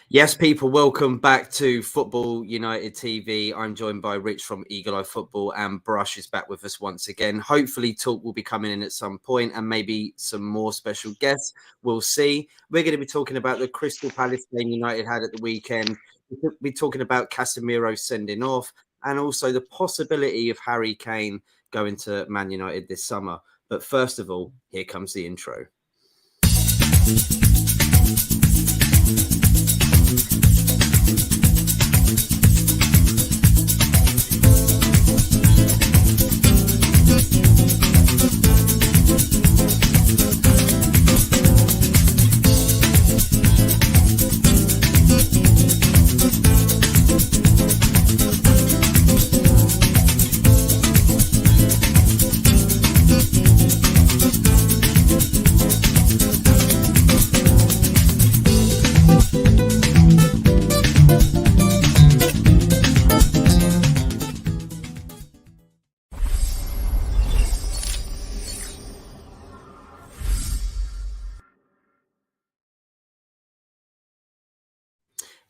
Yes, people, welcome back to Football United TV. I'm joined by Rich from Eagle Eye Football, and Brush is back with us once again. Hopefully, Talk will be coming in at some point, and maybe some more special guests. We'll see. We're going to be talking about the Crystal Palace game United had at the weekend. We'll be talking about Casemiro sending off, and also the possibility of Harry Kane going to Man United this summer. But first of all, here comes the intro.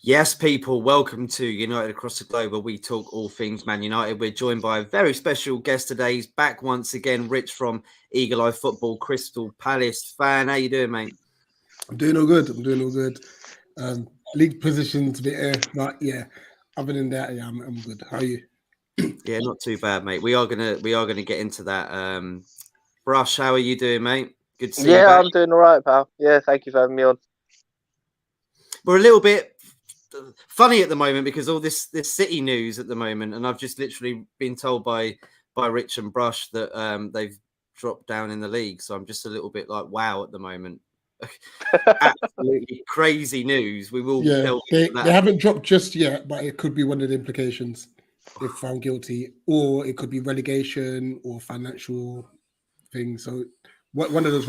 Yes, people, welcome to United Across the Globe, where we talk all things Man United. We're joined by a very special guest today. He's back once again, Rich from Eagle Eye Football, Crystal Palace fan. How you doing, mate? I'm doing all good. League position's a bit air, but yeah. Other than that, yeah, I'm good. How are you? Yeah, not too bad, mate. We are gonna get into that. Brush, how are you doing, mate? Good to see you back. Yeah, I'm doing all right, pal. Yeah, thank you for having me on. We're a little bit funny at the moment because all this City news at the moment, and I've just literally been told by Rich and Brush that they've dropped down in the league. So I'm just a little bit like, wow, at the moment. Absolutely crazy news. We will. Yeah, they haven't dropped just yet, but it could be one of the implications if found guilty, or it could be relegation or financial things. So one of those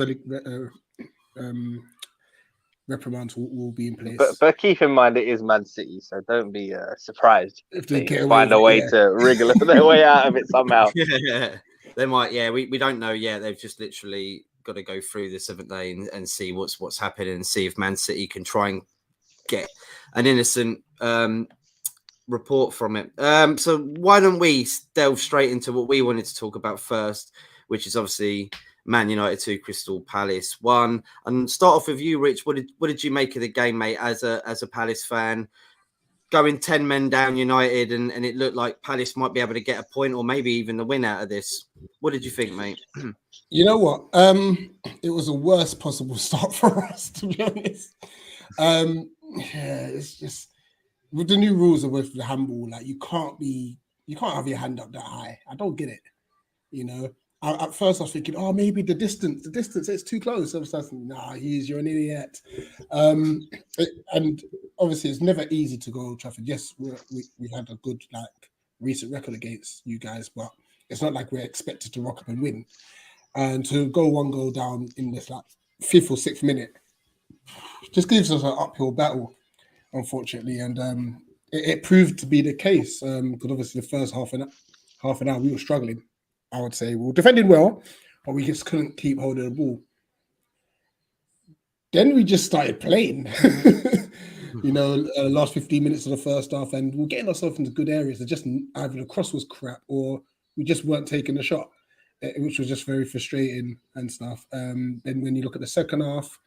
reprimands will be in place. But keep in mind it is Man City, so don't be surprised if they find a way to wriggle their way out of it somehow. Yeah, they might. Yeah, we don't know yet. They've just literally got to go through this, haven't they, and see what's happening and see if Man City can try and get an innocent report from it. So why don't we delve straight into what we wanted to talk about first, which is obviously Man United 2, Crystal Palace 1. And start off with you, Rich. What did you make of the game, mate, as a Palace fan? Going 10 men down United, and it looked like Palace might be able to get a point or maybe even the win out of this. What did you think, mate? You know what? It was the worst possible start for us, to be honest. Yeah, it's just with the new rules with the handball, like you can't have your hand up that high. I don't get it. You know, at first I was thinking, oh, maybe the distance, it's too close. I was like, nah, you're an idiot. And obviously it's never easy to go Old Trafford. Yes, we had a good recent record against you guys, but it's not like we're expected to rock up and win. And to go one goal down in this fifth or sixth minute just gives us an uphill battle, unfortunately. And it proved to be the case because obviously the first half an hour we were struggling. I would say we were defending well, but we just couldn't keep holding the ball. Then we just started playing, last 15 minutes of the first half, and we're getting ourselves into good areas. It's just either the cross was crap or we just weren't taking the shot, which was just very frustrating and stuff. Then when you look at the second half,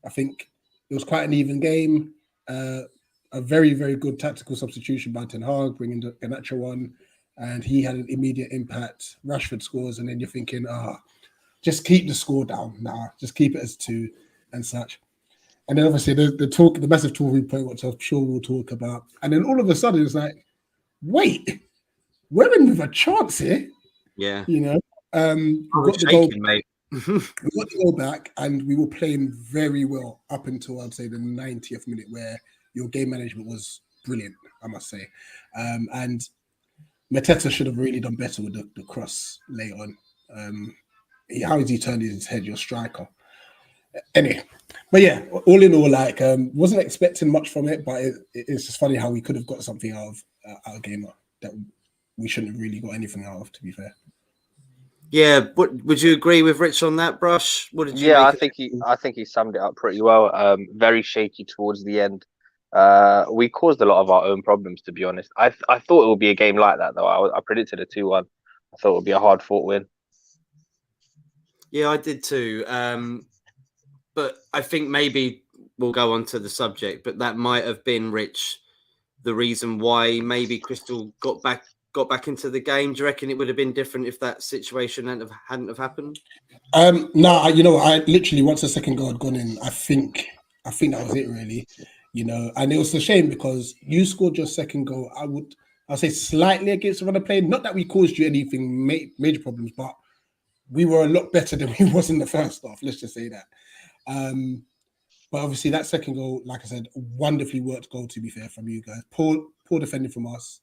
I think it was quite an even game. A very, very good tactical substitution by Ten Hag, bringing the Garnacho on. And he had an immediate impact. Rashford scores, and then you're thinking, just keep the score down. Just keep it as 2 and such. And then obviously the massive talking point, which I'm sure we'll talk about. And then all of a sudden it's like, wait, we're in with a chance here. Yeah. We got the goal back, and we were playing very well up until I'd say the 90th minute, where your game management was brilliant, I must say. And Mateta should have really done better with the cross late on. How has he turned his head, your striker? Anyway, but yeah, all in all, wasn't expecting much from it, but it's just funny how we could have got something out of a game that we shouldn't have really got anything out of, to be fair. Yeah, would you agree with Rich on that, Brush? What did you? Yeah, I think he summed it up pretty well. Very shaky towards the end. We caused a lot of our own problems, to be honest. I thought it would be a game like that, though. I predicted a 2-1. I thought it would be a hard-fought win. Yeah, I did too. But I think maybe we'll go on to the subject, but that might have been, Rich, the reason why maybe Crystal got back into the game. Do you reckon it would have been different if that situation hadn't have happened? No, you know, I literally once the second goal had gone in, I think that was it really, you know. And it was a shame because you scored your second goal. I'll say slightly against the run of play. Not that we caused you anything major problems, but we were a lot better than we was in the first half. Let's just say that. But obviously that second goal, like I said, wonderfully worked goal, to be fair, from you guys. Poor defending from us.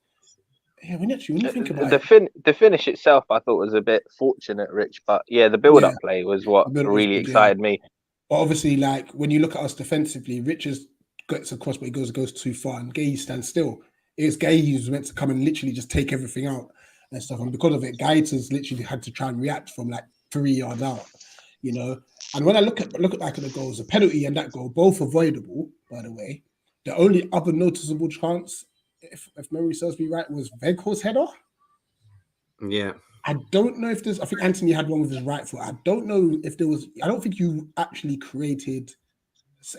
Yeah, when you think about the finish itself, I thought was a bit fortunate, Rich. But yeah, the build-up play was what really excited me. But obviously, like when you look at us defensively, Richards gets across, but he goes too far, and Gay stands still. It's Gay who's meant to come and literally just take everything out and stuff, and because of it, Gaeta's literally had to try and react from like 3 yards out, you know. And when I look back at the goals, the penalty and that goal, both avoidable, by the way. The only other noticeable chance, if memory serves me right, was Veghorst's header. Yeah. I don't know if there's. I think Anthony had one with his right foot. I don't know if there was. I don't think you actually created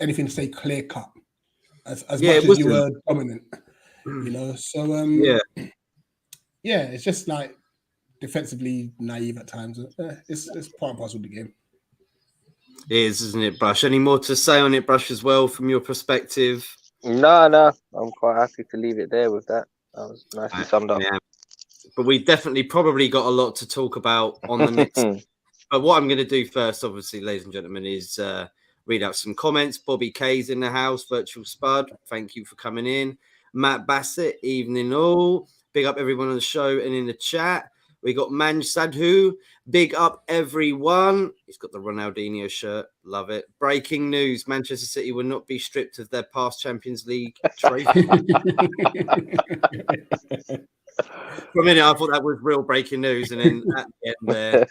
anything to say clear cut as much as you were dominant. You know, so yeah, it's just like defensively naive at times. It's part and parcel of the game. It is, isn't it, Brush? Any more to say on it, Brush, as well, from your perspective? No, I'm quite happy to leave it there with that. That was nicely summed up. Yeah. But we definitely probably got a lot to talk about on the next. But what I'm going to do first, obviously, ladies and gentlemen, is read out some comments. Bobby K's in the house, Virtual Spud. Thank you for coming in. Matt Bassett, evening all. Big up everyone on the show and in the chat. We got Manj Sadhu. Big up everyone. He's got the Ronaldinho shirt. Love it. Breaking news. Manchester City will not be stripped of their past Champions League trophy. For a minute, I thought that was real breaking news. And then at the end there,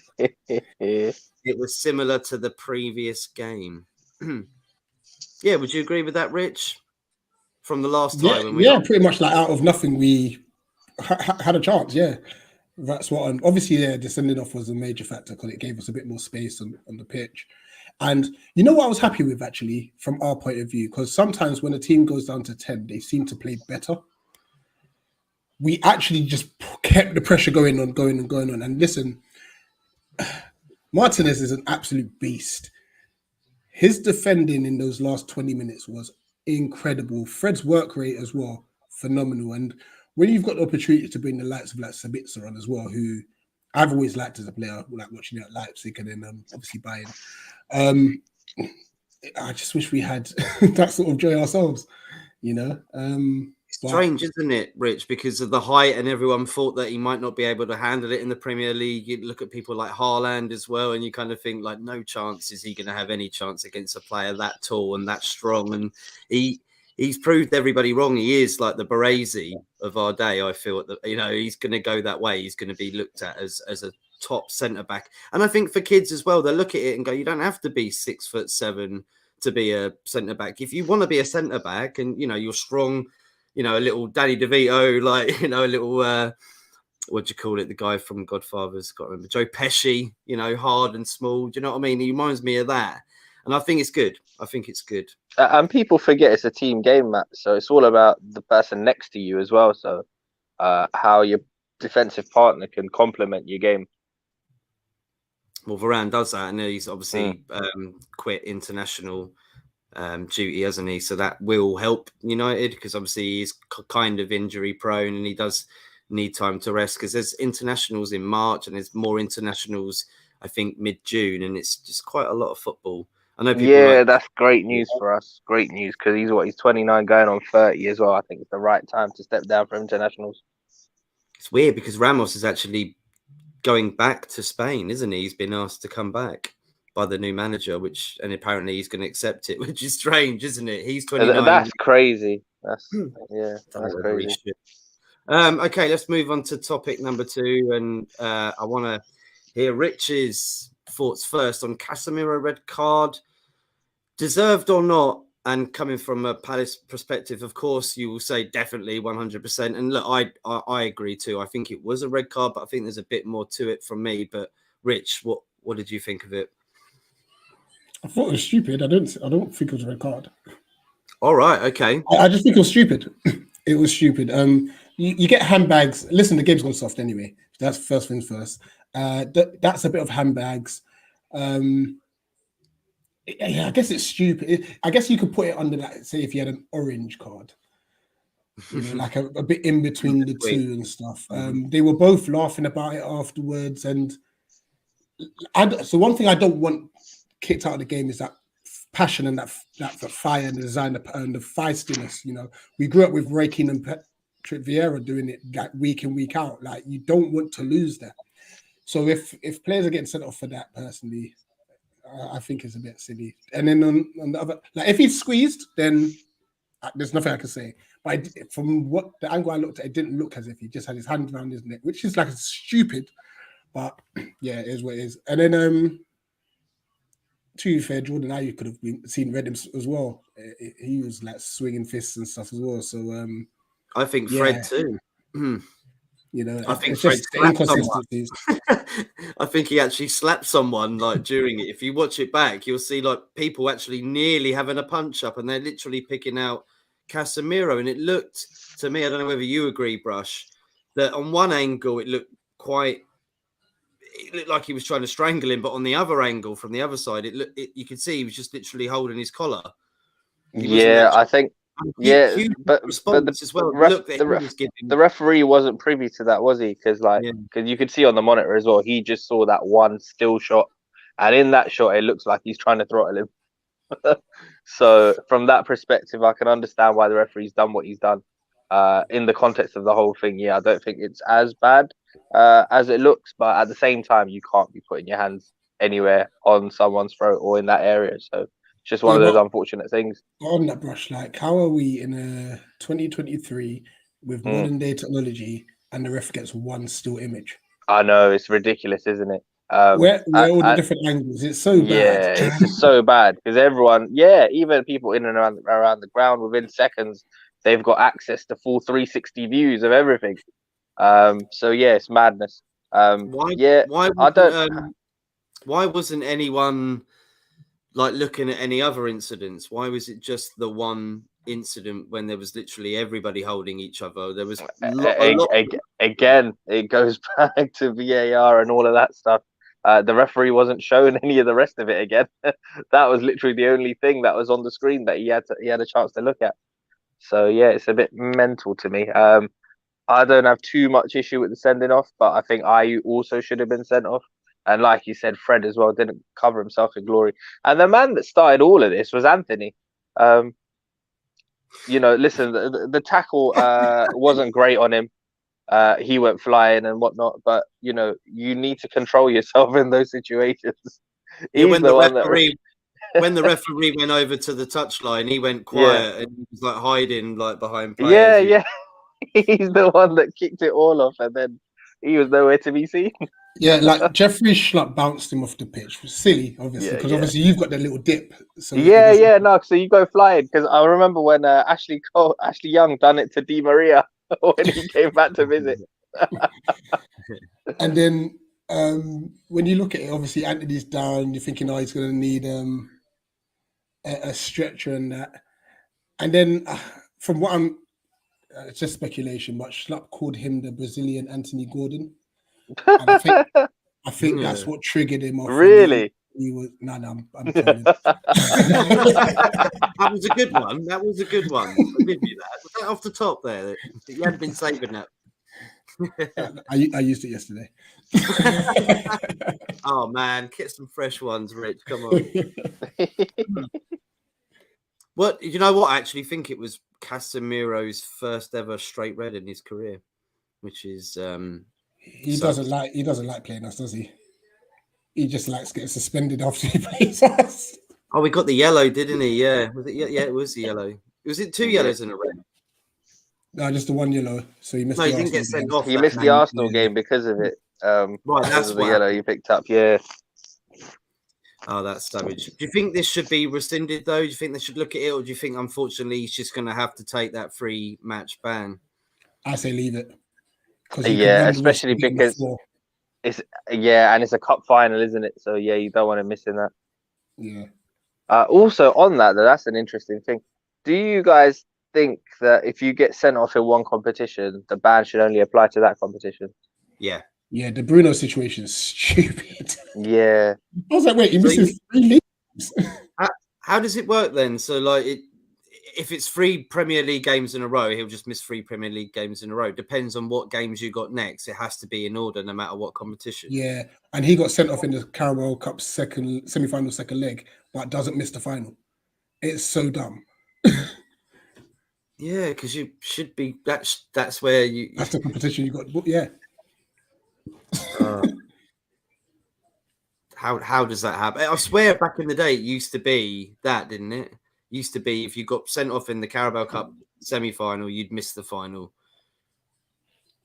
it was similar to the previous game. Yeah, would you agree with that, Rich? From the last time? Pretty much like out of nothing, we had a chance, That's what obviously the sending off was a major factor because it gave us a bit more space on the pitch. And you know what I was happy with actually from our point of view, because sometimes when a team goes down to 10, they seem to play better. We actually just kept the pressure going on. And listen, Martinez is an absolute beast. His defending in those last 20 minutes was incredible. Fred's work rate as well, phenomenal. And when you've got the opportunity to bring the likes of like Sabitzer on as well, who I've always liked as a player, like watching at Leipzig and then obviously Bayern. I just wish we had that sort of joy ourselves, you know. Strange, isn't it, Rich? Because of the height, and everyone thought that he might not be able to handle it in the Premier League. You look at people like Haaland as well, and you kind of think like, no chance is he going to have any chance against a player that tall and that strong. And he's proved everybody wrong. He is like the Baresi of our day. I feel that, you know, he's going to go that way. He's going to be looked at as a top centre back. And I think for kids as well, they look at it and go, you don't have to be 6'7" to be a centre back. If you want to be a centre back and, you know, you're strong, you know, a little Danny DeVito, like, you know, a little, what do you call it? The guy from Godfather's, got to remember, Joe Pesci, you know, hard and small. Do you know what I mean? He reminds me of that. And I think it's good. And people forget it's a team game, Matt. So it's all about the person next to you as well. So how your defensive partner can complement your game. Well, Varane does that. And he's obviously quit international duty, hasn't he? So that will help United because obviously he's kind of injury prone and he does need time to rest because there's internationals in March and there's more internationals, I think, mid-June, and it's just quite a lot of football. I know people that's great news for us. Great news because he's 29 going on 30 as well. I think it's the right time to step down from internationals. It's weird because Ramos is actually going back to Spain, isn't he? He's been asked to come back by the new manager, and apparently he's going to accept it, which is strange, isn't it? He's 29. That's crazy. That's crazy. Okay, let's move on to topic number 2, and I want to hear Rich's thoughts first on Casemiro red card, deserved or not. And coming from a Palace perspective, of course, you will say definitely 100%. And look, I agree too. I think it was a red card, but I think there's a bit more to it from me. But Rich, what did you think of it? I thought it was stupid. I don't think it was a red card. All right, okay. I just think it was stupid. It was stupid. You get handbags. Listen, the game's gone soft anyway. That's first things first. That's a bit of handbags. Yeah, I guess it's stupid. I guess you could put it under that. Say if you had an orange card, like a bit in between the two and stuff. They were both laughing about it afterwards, and so one thing I don't want kicked out of the game is that passion and that fire and the design and the feistiness. We grew up with Harry Kane and Patrick Vieira doing it like week in, week out. Like, you don't want to lose that. So if players are getting sent off for that, personally, I think it's a bit silly. And then on the other, like, if he's squeezed, then there's nothing I can say. But from what the angle I looked at, it didn't look as if he just had his hand around his neck, which is like stupid. But yeah, it is what it is. And then to be fair, Jordan Ayew could have seen red as well. He was like swinging fists and stuff as well. So I think Fred too. I think Fred slapped someone. I think he actually slapped someone like during it. If you watch it back, you'll see like people actually nearly having a punch up, and they're literally picking out Casemiro. And it looked to me, I don't know whether you agree, Brush, that on one angle it looked like he was trying to strangle him, but on the other angle, from the other side, you could see he was just literally holding his collar. I think. But response as well. The referee wasn't privy to that, was he? Because you could see on the monitor as well, he just saw that one still shot, and in that shot, it looks like he's trying to throttle him. So from that perspective, I can understand why the referee's done what he's done. In the context of the whole thing, I don't think it's as bad as it looks, but at the same time, you can't be putting your hands anywhere on someone's throat or in that area. So it's just one of those unfortunate things. On that, Brush, like, how are we in a 2023 with modern day technology and the ref gets one still image? I know, it's ridiculous, isn't it? Where all the different angles, it's so bad. Yeah, it's just so bad because everyone, even people in and around the ground, within seconds, they've got access to full 360 views of everything. So it's madness. Why wasn't anyone like looking at any other incidents? Why was it just the one incident when there was literally everybody holding each other? There was again, it goes back to VAR and all of that stuff. The referee wasn't shown any of the rest of it again. That was literally the only thing that was on the screen that he had a chance to look at. So it's a bit mental to me. I don't have too much issue with the sending off, but I think Ayew also should have been sent off. And like you said, Fred as well didn't cover himself in glory. And the man that started all of this was Anthony. Listen, the tackle wasn't great on him. He went flying and whatnot, but you need to control yourself in those situations. When the referee went over to the touchline, he went quiet and he was like hiding like behind players. Yeah. He's the one that kicked it all off, and then he was nowhere to be seen. Yeah, like Jeffrey Schlupp bounced him off the pitch. It was silly, obviously, because obviously you've got the little dip. So so you go flying. Because I remember when Ashley Young done it to Di Maria when he came back to visit. And then when you look at it, obviously Anthony's down. You're thinking, he's going to need a stretcher and that. And then from what it's just speculation, but Schlupp called him the Brazilian Anthony Gordon. And I think that's what triggered him off. Really? He was I'm telling you. That was a good one. I'll give you that. Was that off the top there? You hadn't been saving that. I used it yesterday. Oh man, get some fresh ones, Rich. Come on. You know what? I actually think it was Casemiro's first ever straight red in his career, which is he doesn't like playing us, does he? He just likes getting suspended after he plays us. Oh, we got the yellow, didn't he? Yeah, was it? Yeah, it was the yellow. Was it 2 yellows and a red? No, just the 1 yellow. So he missed. He didn't get sent off. He missed the Arsenal game because of it. Right, that's the yellow you picked up. Yeah. Oh, that's savage. Do you think this should be rescinded, though? Do you think they should look at it, or do you think, unfortunately, he's just going to have to take that 3-match ban? I say leave it because you could Yeah, run the risk especially of getting the because 4. and it's a cup final, isn't it? So yeah, you don't want to miss in that. Yeah. Also on that, though, that's an interesting thing. Do you guys think that if you get sent off in one competition, the ban should only apply to that competition? Yeah. Yeah, the Bruno situation is stupid. Yeah. I was like, wait, he So misses 3 leagues. how does it work then? So, like, if it's 3 Premier League games in a row, he'll just miss 3 Premier League games in a row. Depends on what games you got next. It has to be in order, no matter what competition. Yeah, and he got sent off in the Carabao Cup semi-final second leg, but doesn't miss the final. It's so dumb. Yeah, because you should be. That's where you. That's the competition you got. Yeah. How does that happen? I swear, back in the day, it used to be that, didn't it? Used to be if you got sent off in the Carabao Cup semi-final, you'd miss the final.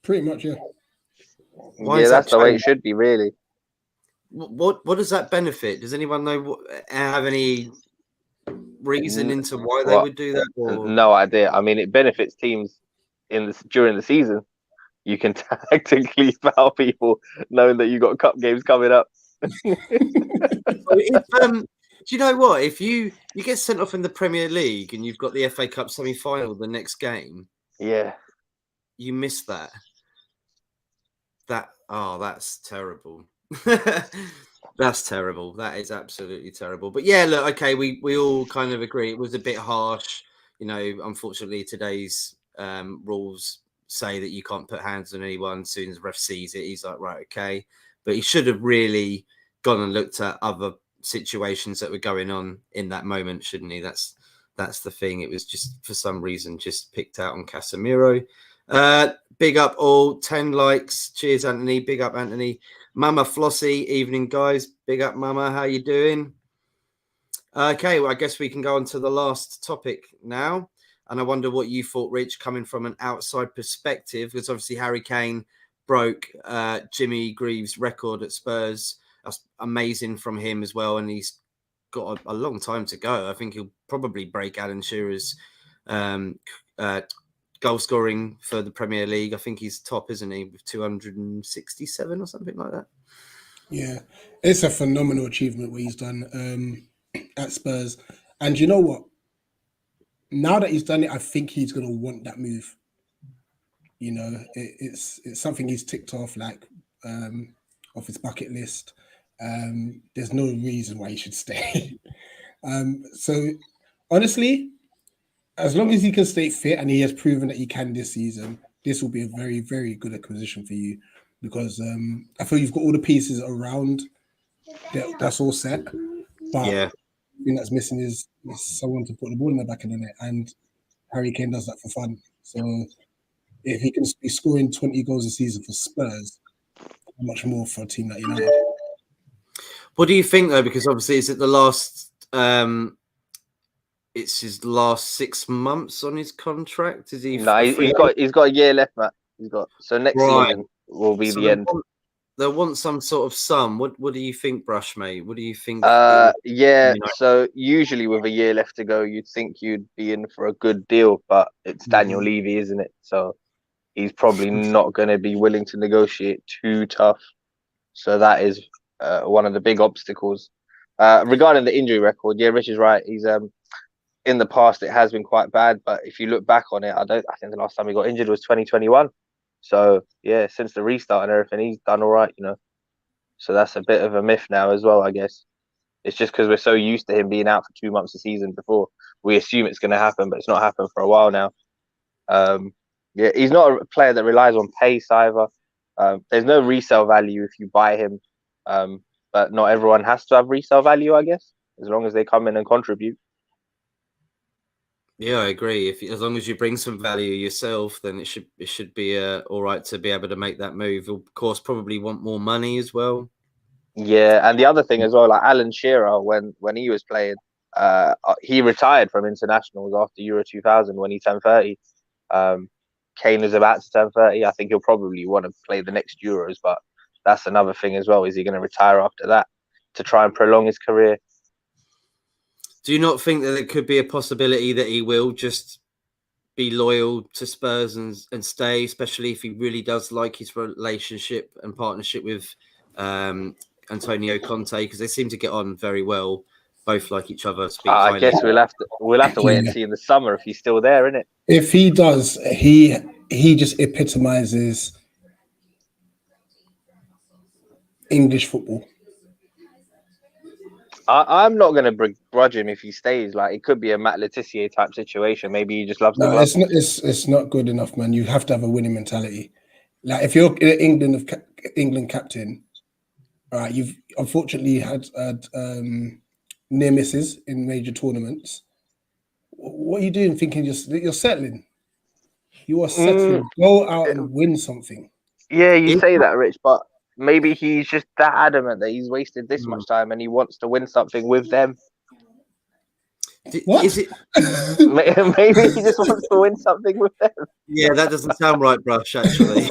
Pretty much, yeah. Why Yeah, is that's that the way it changed? should be, really. What does that benefit? Does anyone know? Have any reason into why they What? would do that? Or No idea. I mean, it benefits teams during the season. You can tactically foul people knowing that you got cup games coming up. do you know what? If you get sent off in the Premier League and you've got the FA Cup semi-final the next game, Yeah, you miss that. That's terrible. That's terrible. That is absolutely terrible. But yeah, look, okay, we all kind of agree it was a bit harsh. You know, unfortunately, today's rules say that you can't put hands on anyone as soon as the ref sees it. He's like, right, okay. But he should have really gone and looked at other situations that were going on in that moment, shouldn't he? That's the thing. It was just for some reason just picked out on Casemiro. Big up all 10 likes. Cheers, Anthony. Big up, Anthony. Mama Flossie, evening, guys. Big up, Mama. How you doing? Okay, well, I guess we can go on to the last topic now. And I wonder what you thought, Rich, coming from an outside perspective, because obviously Harry Kane broke Jimmy Greaves' record at Spurs. That's amazing from him as well. And he's got a long time to go. I think he'll probably break Alan Shearer's goal scoring for the Premier League. I think he's top, isn't he, with 267 or something like that? Yeah, it's a phenomenal achievement what he's done at Spurs. And you know what? Now that he's done it, I think he's going to want that move. You know, it's something he's ticked off off his bucket list. There's no reason why he should stay. So honestly, as long as he can stay fit and he has proven that he can this season, this will be a very, very good acquisition for you because I feel you've got all the pieces around that's all set. But yeah, the thing that's missing is someone to put the ball in the back of the net, and Harry Kane does that for fun. So if he can be scoring 20 goals a season for Spurs, how much more for a team like United? What do you think though? Because obviously, is it the last? It's his last 6 months on his contract. Is he? no, he's got a year left, Matt. So next season will be the end. They'll want some sort of sum. What do you think, Brush, mate? What do you think? Yeah. So usually with a year left to go, you'd think you'd be in for a good deal, but it's Daniel Levy, isn't it? So he's probably not going to be willing to negotiate too tough. So that is one of the big obstacles. Regarding the injury record, yeah, Rich is right. He's in the past it has been quite bad, but if you look back on it, I think the last time he got injured was 2021. So yeah, since the restart and everything, he's done all right, you know. So that's a bit of a myth now as well, I guess. It's just because we're so used to him being out for 2 months a season before. We assume it's going to happen, but it's not happened for a while now. Yeah, he's not a player that relies on pace either. There's no resale value if you buy him, but not everyone has to have resale value, I guess, as long as they come in and contribute. Yeah, I agree. As long as you bring some value yourself, then it should be all right to be able to make that move. Of course, probably want more money as well. Yeah, and the other thing as well, like Alan Shearer, when he was playing, he retired from internationals after Euro 2000 when he turned 30. Kane is about to turn 30. I think he'll probably want to play the next Euros, but that's another thing as well. Is he going to retire after that? to try and prolong his career. Do you not think that there could be a possibility that he will just be loyal to Spurs and stay, especially if he really does like his relationship and partnership with Antonio Conte, because they seem to get on very well, both like each other. I guess we'll have to wait and see in the summer if he's still there, innit? If he does, he just epitomizes English football. I'm not going to begrudge him if he stays. Like, it could be a Matt Letizia type situation. Maybe he just loves the club. It's not good enough, man. You have to have a winning mentality. Like, if you're England captain, all right, you've unfortunately had near misses in major tournaments. What are you doing? Thinking you're settling? You are settling. Go out and win something. Yeah, you say that, Rich, but maybe he's just that adamant that he's wasted this much time and he wants to win something with them. What? Is it? Maybe he just wants to win something with them. Yeah, that doesn't sound right, Brush, actually.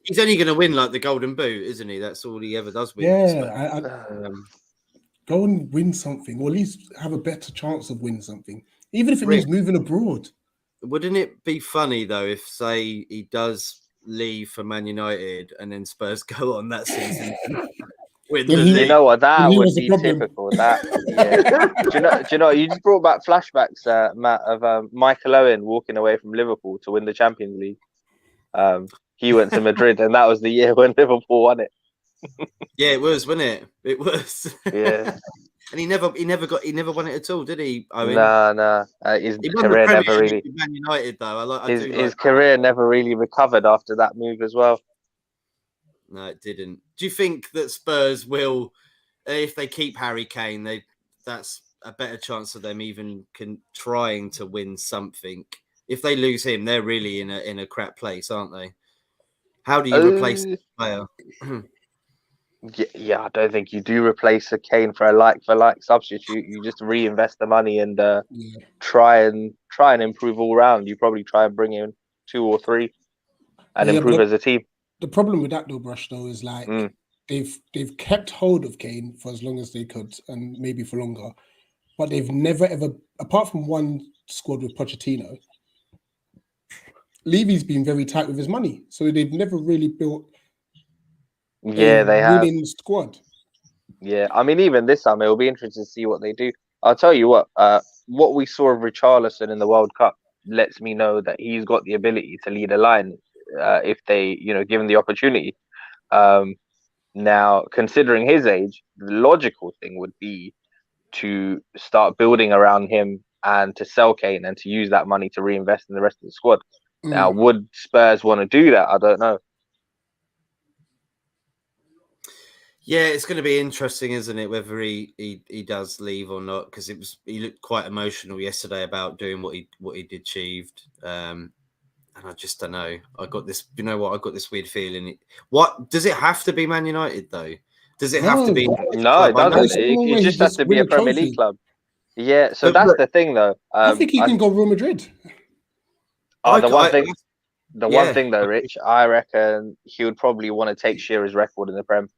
He's only going to win like the Golden Boot, isn't he? That's all he ever does win. Yeah, go and win something, or at least have a better chance of winning something, even if it means moving abroad. Wouldn't it be funny though if, say, he does leave for Man United and then Spurs go on that season? You know what? That would be typical. That, yeah. Do you know? You just brought back flashbacks, Matt, of Michael Owen walking away from Liverpool to win the Champions League. He went to Madrid, and that was the year when Liverpool won it. Yeah, it was, wasn't it? It was. Yeah. And he never won it at all, did he? Owen? Nah. His career never really. Man United, though. His career never really recovered after that move as well. No, it didn't. Do you think that Spurs will, if they keep Harry Kane, that's a better chance of them even trying to win something? If they lose him, they're really in a crap place, aren't they? How do you replace the player? Yeah, I don't think you do replace a Kane for a like substitute. You just reinvest the money and try and improve all round. You probably try and bring in 2 or 3 and improve as a team. The problem with that, though, Brush, though, is like they've kept hold of Kane for as long as they could, and maybe for longer, but they've never ever, apart from one squad with Pochettino, Levy's been very tight with his money, so they've never really built. Yeah, they have winning squad. Yeah, I mean, even this summer, it'll be interesting to see what they do. I'll tell you what we saw of Richarlison in the World Cup lets me know that he's got the ability to lead a line if they, given the opportunity. Now, considering his age, the logical thing would be to start building around him and to sell Kane and to use that money to reinvest in the rest of the squad. Now, would Spurs want to do that? I don't know. Yeah, it's going to be interesting, isn't it, whether he does leave or not? Because he looked quite emotional yesterday about doing what he'd achieved, and I just don't know. I got this. You know what? I got this weird feeling. What does it have to be? Man United though? Does it have to be? No, it doesn't. It just has to be a Premier League club. Yeah. So that's the thing, though. I think he can go Real Madrid. The one thing though, Rich, I reckon he would probably want to take Shearer's record in the Prem.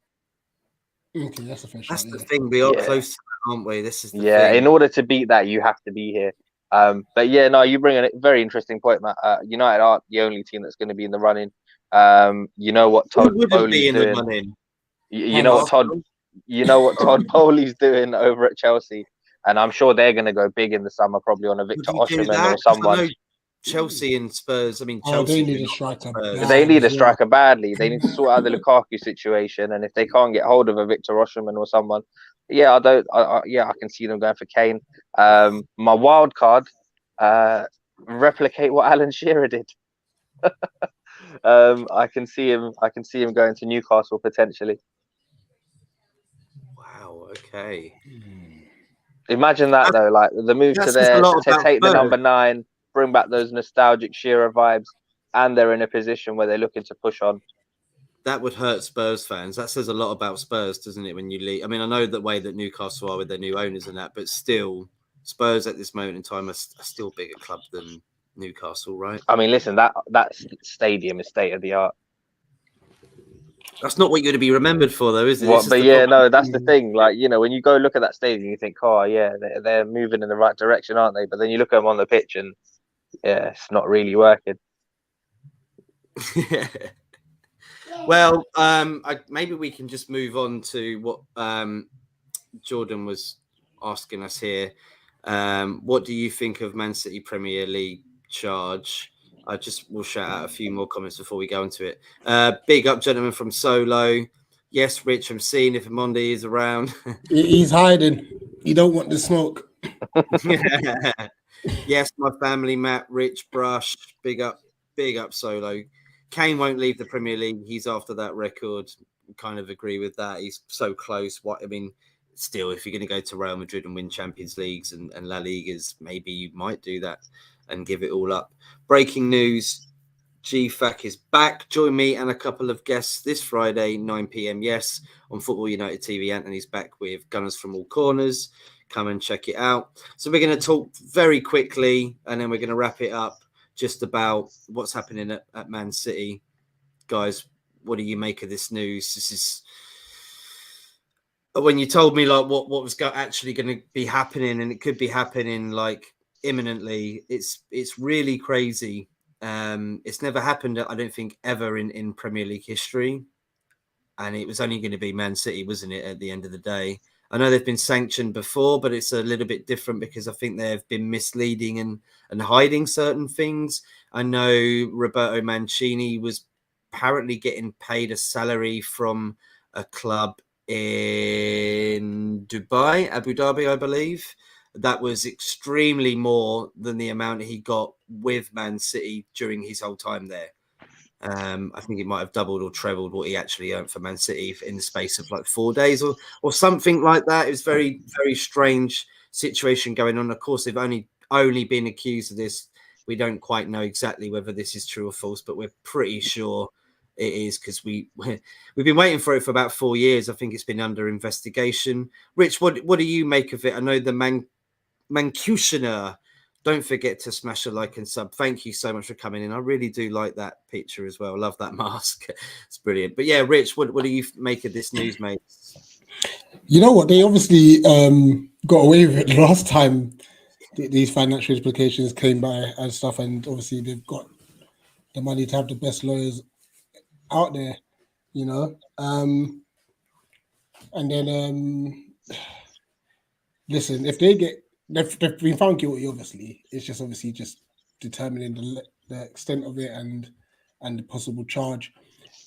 Okay, that's a fair shot. That's the thing. We are close to that, aren't we? This is the thing. In order to beat that, you have to be here. But yeah, no, you bring a very interesting point, Matt. United aren't the only team that's going to be in the running. You know what Todd Bowley's doing. You know what Todd Bowley's doing over at Chelsea, and I'm sure they're going to go big in the summer, probably on a Victor Osimhen or someone. Chelsea and Spurs. I mean, Chelsea they need a striker. They need a striker badly. They need to sort out the Lukaku situation, and if they can't get hold of a Victor Osimhen or someone, I can see them going for Kane. My wild card, replicate what Alan Shearer did. I can see him going to Newcastle potentially. Wow. Okay. Imagine that though, like the move to there to take the number 9. Bring back those nostalgic Shearer vibes, and they're in a position where they're looking to push on. That would hurt Spurs fans. That says a lot about Spurs, doesn't it, when you leave? I mean, I know the way that Newcastle are with their new owners and that, but still, Spurs at this moment in time are still a bigger club than Newcastle, right? I mean, listen, that stadium is state of the art. That's not what you're going to be remembered for, though, is it? What? But yeah, no, that's the thing. Like, you know, when you go look at that stadium, you think, oh yeah, they're moving in the right direction, aren't they? But then you look at them on the pitch, and yeah, it's not really working. Well, maybe we can just move on to what Jordan was asking us here. What do you think of Man City Premier League charge? We'll shout out a few more comments before we go into it. Big up, gentlemen from Solo. Yes, Rich, I'm seeing if Amondi is around. He's hiding. You don't want the smoke. Yes, my family, Matt, Rich, Brush. Big up, Solo. Kane won't leave the Premier League. He's after that record. Kind of agree with that. He's so close. Still, if you're going to go to Real Madrid and win Champions Leagues and La Ligas, maybe you might do that and give it all up. Breaking news. GFAC is back. Join me and a couple of guests this Friday, 9 p.m. Yes, on Football United TV. Anthony's back with Gunners from All Corners. Come and check it out. So we're going to talk very quickly and then we're going to wrap it up just about what's happening at Man City. Guys, what do you make of this news? This is when you told me like what was actually going to be happening, and it could be happening like imminently. It's really crazy. It's never happened, I don't think, ever in Premier League history, and it was only going to be Man City, wasn't it? At the end of the day, I know they've been sanctioned before, but it's a little bit different because I think they've been misleading and hiding certain things. I know Roberto Mancini was apparently getting paid a salary from a club in Dubai, Abu Dhabi, I believe. That was extremely more than the amount he got with Man City during his whole time there. I think it might have doubled or trebled what he actually earned for Man City in the space of like 4 days or something like that. It was very, very strange situation going on. Of course, they've only been accused of this. We don't quite know exactly whether this is true or false, but we're pretty sure it is because we've been waiting for it for about 4 years. I think it's been under investigation. Rich, what do you make of it? I know the Mancutioner. Don't forget to smash a like and sub. Thank you so much for coming in. I really do like that picture as well. Love that mask. It's brilliant. But yeah, Rich, what do you make of this news, mate? You know what? They obviously got away with it last time these financial implications came by and stuff, and obviously they've got the money to have the best lawyers out there, you know. And then listen, if they've been found guilty, obviously it's just determining the extent of it and the possible charge.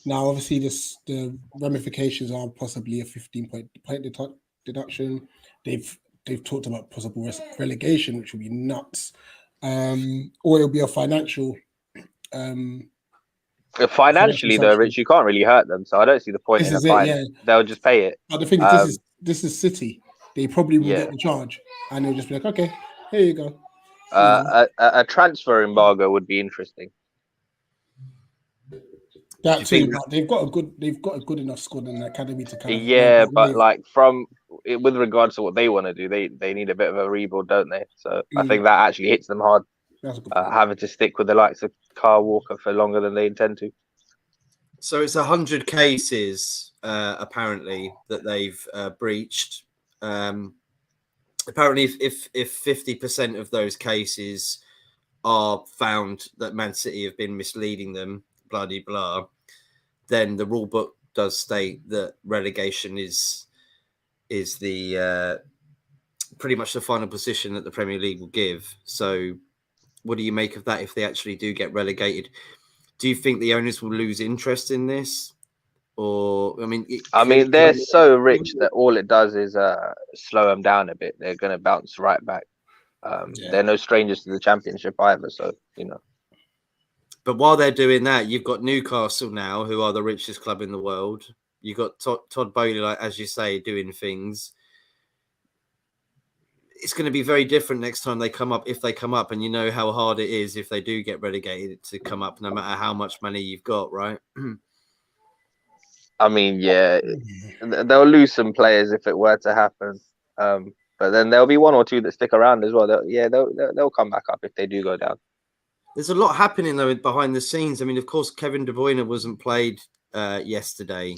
Now, obviously, the ramifications are possibly a 15-point deduction. They've talked about possible relegation, which would be nuts, or it'll be a financial. Financially, though, Rich, you can't really hurt them, so I don't see the point in a fine. Yeah. They'll just pay it. But the thing is, this is City. They probably will get the charge, and they'll just be like, "Okay, here you go." A transfer embargo would be interesting. That too, but they've got a good enough squad in the academy to kind of. Yeah, but like with regards to what they want to do, they need a bit of a rebuild, don't they? So I think that actually hits them hard. Having to stick with the likes of Kyle Walker for longer than they intend to. So it's 100 cases apparently that they've breached. Apparently, if 50% of those cases are found that Man City have been misleading them, blah blah blah, then the rule book does state that relegation is the pretty much the final position that the Premier League will give. So, what do you make of that if they actually do get relegated? Do you think the owners will lose interest in this? Or they're so rich that all it does is slow them down a bit. They're going to bounce right back. They're no strangers to the Championship either, so you know. But while they're doing that, you've got Newcastle now, who are the richest club in the world. You've got Todd Bowley, like as you say, doing things. It's going to be very different next time they come up, if they come up, and you know how hard it is if they do get relegated to come up, no matter how much money you've got, right? I mean, yeah, they'll lose some players if it were to happen, but then there'll be one or two that stick around as well. They'll come back up if they do go down. There's a lot happening though behind the scenes. I mean, of course, Kevin De Bruyne wasn't played yesterday.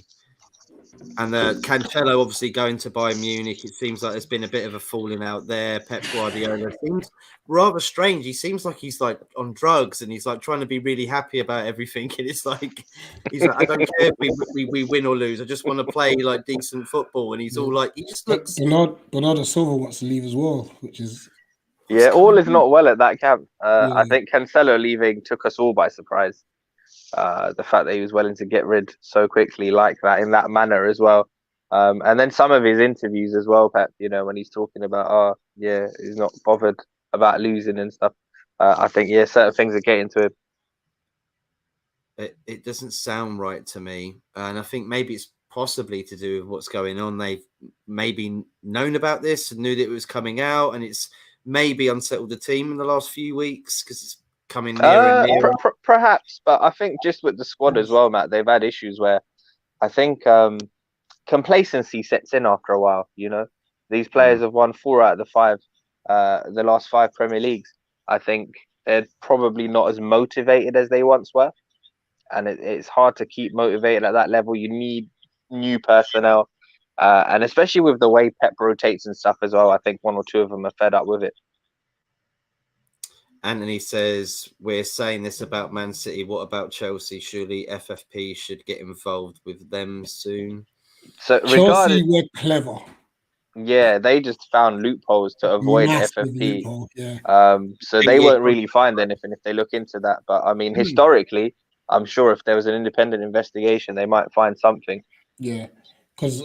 And Cancelo obviously going to Bayern Munich. It seems like there's been a bit of a falling out there. Pep Guardiola seems rather strange. He seems like he's like on drugs and he's like trying to be really happy about everything. And it's like he's like, I don't care if we win or lose. I just want to play like decent football. And he's all like, he just looks. Bernardo Silva wants to leave as well, which is all is not well at that camp. I think Cancelo leaving took us all by surprise. The fact that he was willing to get rid so quickly like that in that manner as well. And then some of his interviews as well, Pep, when he's talking about, he's not bothered about losing and stuff. I think, certain things are getting to him. It doesn't sound right to me. And I think maybe it's possibly to do with what's going on. They've maybe known about this and knew that it was coming out, and it's maybe unsettled the team in the last few weeks because it's coming nearer and nearer. Perhaps, but I think just with the squad as well, Matt, they've had issues where I think complacency sets in after a while. These players have won 4 out of the last 5 Premier Leagues. I think they're probably not as motivated as they once were, and it's hard to keep motivated at that level. You need new personnel, and especially with the way Pep rotates and stuff as well. I think 1 or 2 of them are fed up with it. Anthony says, we're saying this about Man City. What about Chelsea? Surely FFP should get involved with them soon. So Chelsea were clever. Yeah, they just found loopholes to avoid Massive FFP. loophole, yeah. So they won't really find anything if they look into that. But I mean, historically, I'm sure if there was an independent investigation, they might find something. Yeah, because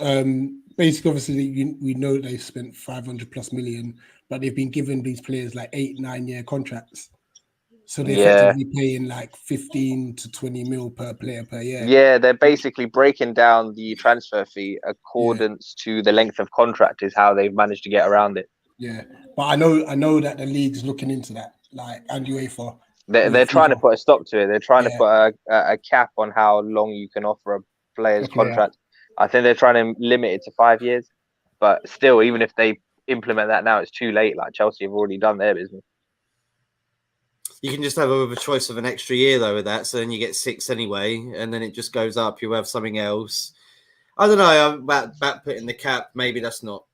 basically, obviously, we know they spent 500+ million, but they've been giving these players like 8-9 year contracts. So they're effectively paying like 15 to 20 mil per player per year. Yeah, they're basically breaking down the transfer fee accordance to the length of contract is how they've managed to get around it. Yeah, but I know that the league's looking into that, like, and UEFA. They're trying to put a stop to it. They're trying to put a cap on how long you can offer a player's contract. I think they're trying to limit it to 5 years. But still, even if they implement that now, it's too late. Like Chelsea have already done their business. You can just have a choice of an extra year though with that, so then you get 6 anyway, and then it just goes up. You have something else. I don't know about putting the cap. Maybe that's not.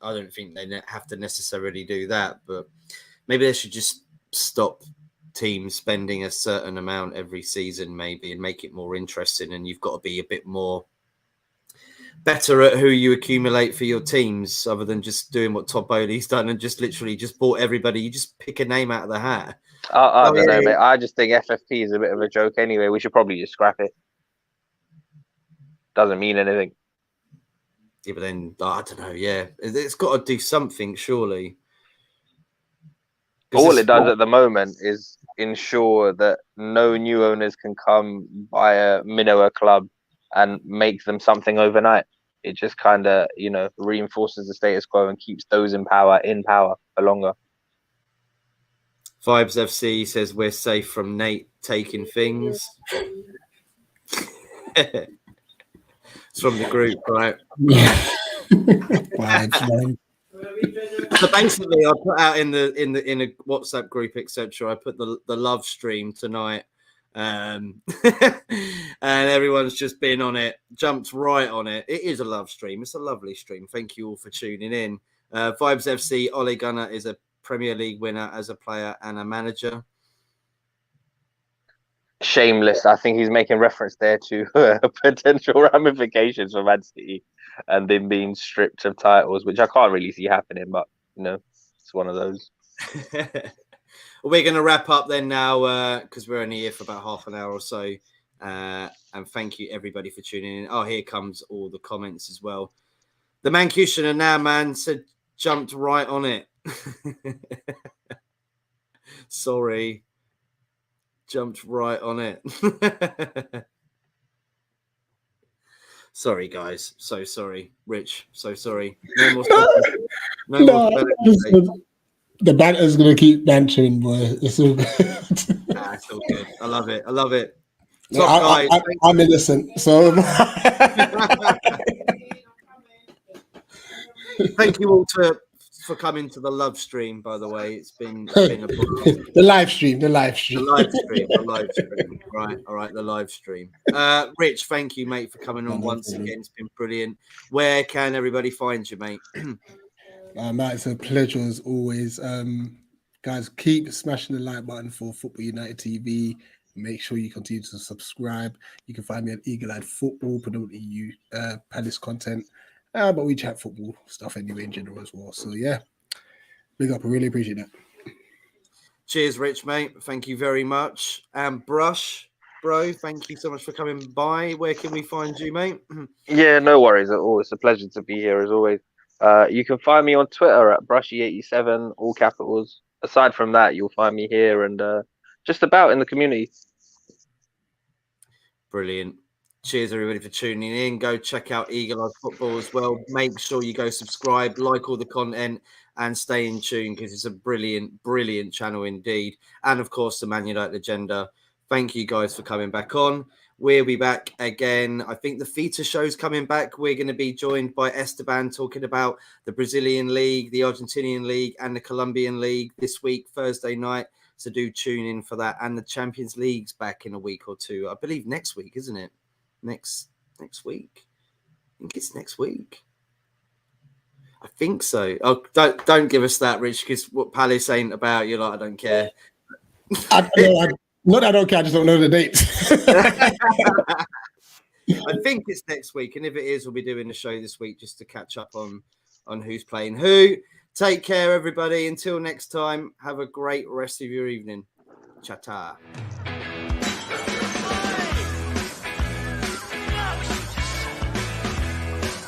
I don't think they have to necessarily do that, but maybe they should just stop teams spending a certain amount every season, maybe, and make it more interesting. And you've got to be a bit more better at who you accumulate for your teams, other than just doing what Todd Bowley's done and just literally just bought everybody. You just pick a name out of the hat. I don't know, mate. I just think FFP is a bit of a joke anyway. We should probably just scrap it. Doesn't mean anything. Yeah, but then, I don't know, yeah. It's got to do something, surely. All it does at the moment is ensure that no new owners can come buy a minnow club and make them something overnight. It just kind of, reinforces the status quo and keeps those in power for longer. Vibes FC says we're safe from Nate taking things. It's from the group, right? Yeah. So basically, I put out in a WhatsApp group, etc. I put the love stream tonight, and everyone's just been on it, jumped right on it. It is a love stream. It's a lovely stream. Thank you all for tuning in. Vibes FC, Ole Gunnar is a Premier League winner as a player and a manager. Shameless. I think he's making reference there to potential ramifications for Man City and them being stripped of titles, which I can't really see happening, but it's one of those. Well, we're going to wrap up then now because we're only here for about half an hour or so. And thank you everybody for tuning in. Oh, here comes all the comments as well. The Mancutioner now, man, said jumped right on it. Sorry. Jumped right on it. Sorry, guys. So sorry. Rich, so sorry. No more stuff. The banter's going to keep bantering, boy. It's all good. It's all good. I love it. I'm innocent, so... Thank you all for coming to the love stream, by the way. It's been a the live stream. The live stream. Right, all right, the live stream. Rich, thank you, mate, for coming on once again. It's been brilliant. Where can everybody find you, mate? Matt, it's a pleasure as always. Guys, keep smashing the like button for Football United TV. Make sure you continue to subscribe. You can find me at Eagle Eyed Football, predominantly Palace content. But we chat football stuff anyway in general as well. So yeah, big up. I really appreciate that. Cheers, Rich, mate. Thank you very much. And Brush, bro, thank you so much for coming by. Where can we find you, mate? Yeah, no worries at all. It's a pleasure to be here as always. You can find me on Twitter at Brushy87, all capitals. Aside from that, you'll find me here and just about in the community. Brilliant. Cheers, everybody, for tuning in. Go check out Eagle Eye Football as well. Make sure you go subscribe, like all the content, and stay in tune because it's a brilliant, brilliant channel indeed. And, of course, the Man United Agenda. Thank you, guys, for coming back on. We'll be back again. I think the Feta show's coming back. We're going to be joined by Esteban talking about the Brazilian League, the Argentinian League, and the Colombian League this week, Thursday night. So do tune in for that. And the Champions League's back in a week or two. I believe next week, isn't it? Next week. I think it's next week. I think so. Oh, don't give us that, Rich, because what Palace ain't about, you're like, I don't care. Not that I don't care, I just don't know the dates. I think it's next week, and if it is, we'll be doing the show this week just to catch up on who's playing who. Take care, everybody. Until next time, have a great rest of your evening. Chata.